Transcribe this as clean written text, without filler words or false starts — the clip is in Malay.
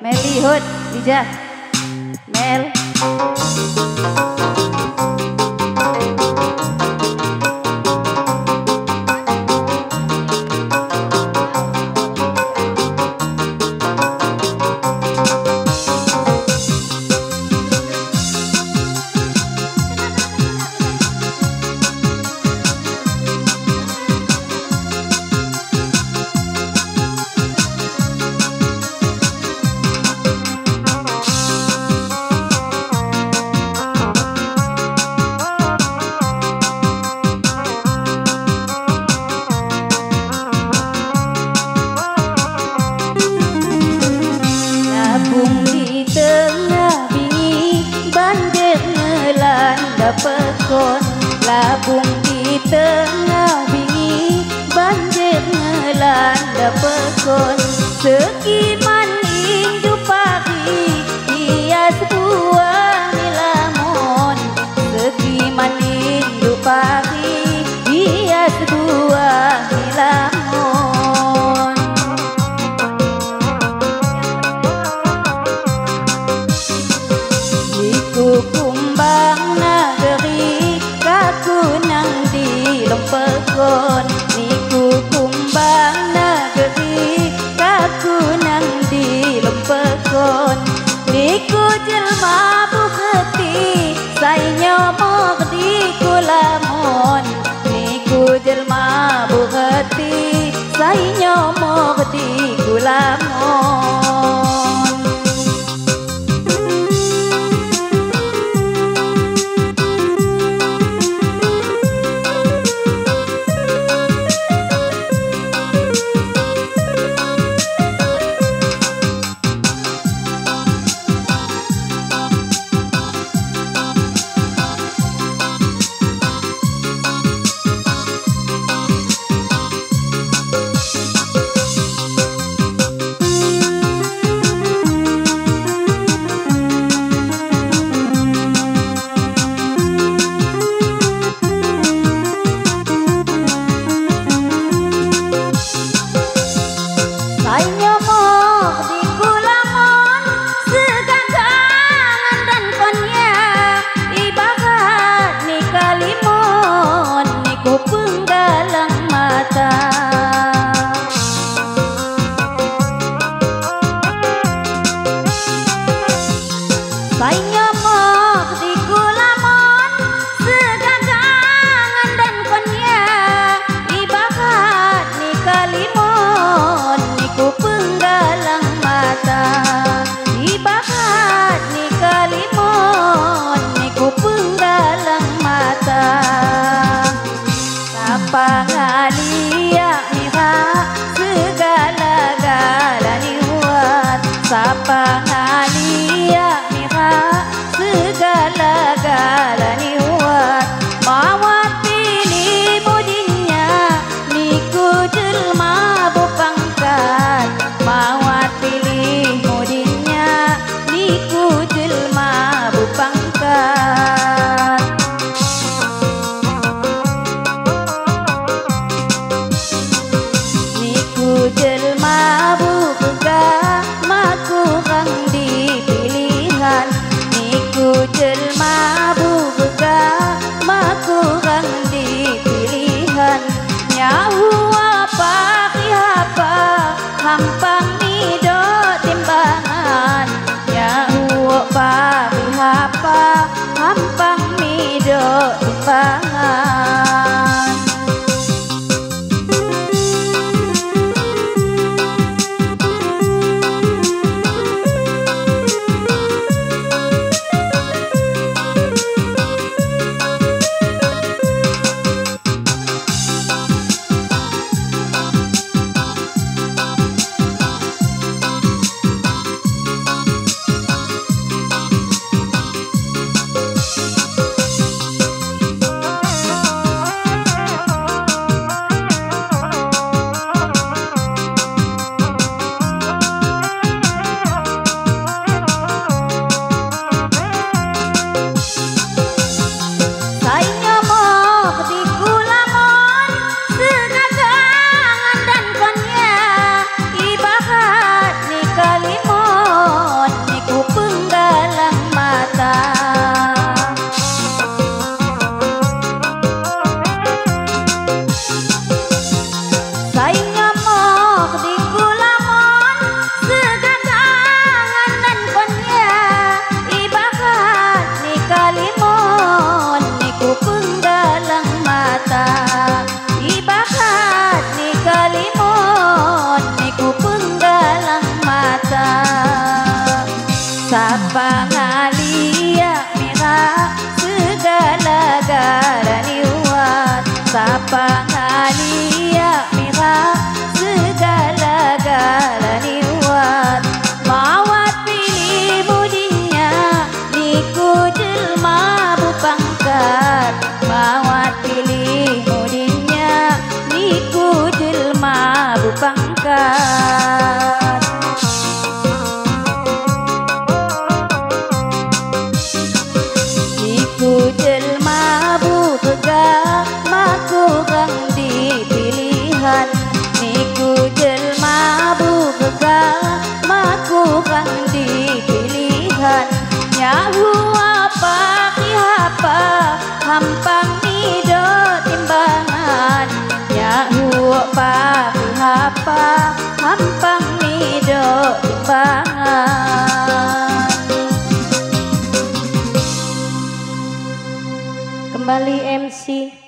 Melihut, Ija, Mel. Pekon labung di tengah bingi banjir ngelanda pekon segi maning pagi hias buah milamon segi maning pagi hias buah milamon iku kumbang pekon niku kumbang negeri kaku nang di lempekon niku jelma bukti saya nyomok di kulamon niku jelma bukti saya nyomok di kulamon. Pangalia mira segala-galanya buat sapa ngalia mira segala-galanya buat mawat pilih mudinya niku jelma bupangkat mawat pilih mudinya niku jelma bupangkat. Jelma buka maku kang Sapa ngalia merah segala-gala niwat. Sapa ngalia merah segala-gala niwat. Mawat pilih mudinya niku jelma bupangkat. Mawat pilih mudinya niku jelma bupangkat. Niku jelma bupega maku kang dipilihan. Niku jelma bupega maku kang dipilihan. Nyahu apa kihapa hampang nido timbangan. Nyahu apa kihapa hampang nido timbangan. Kembali MC.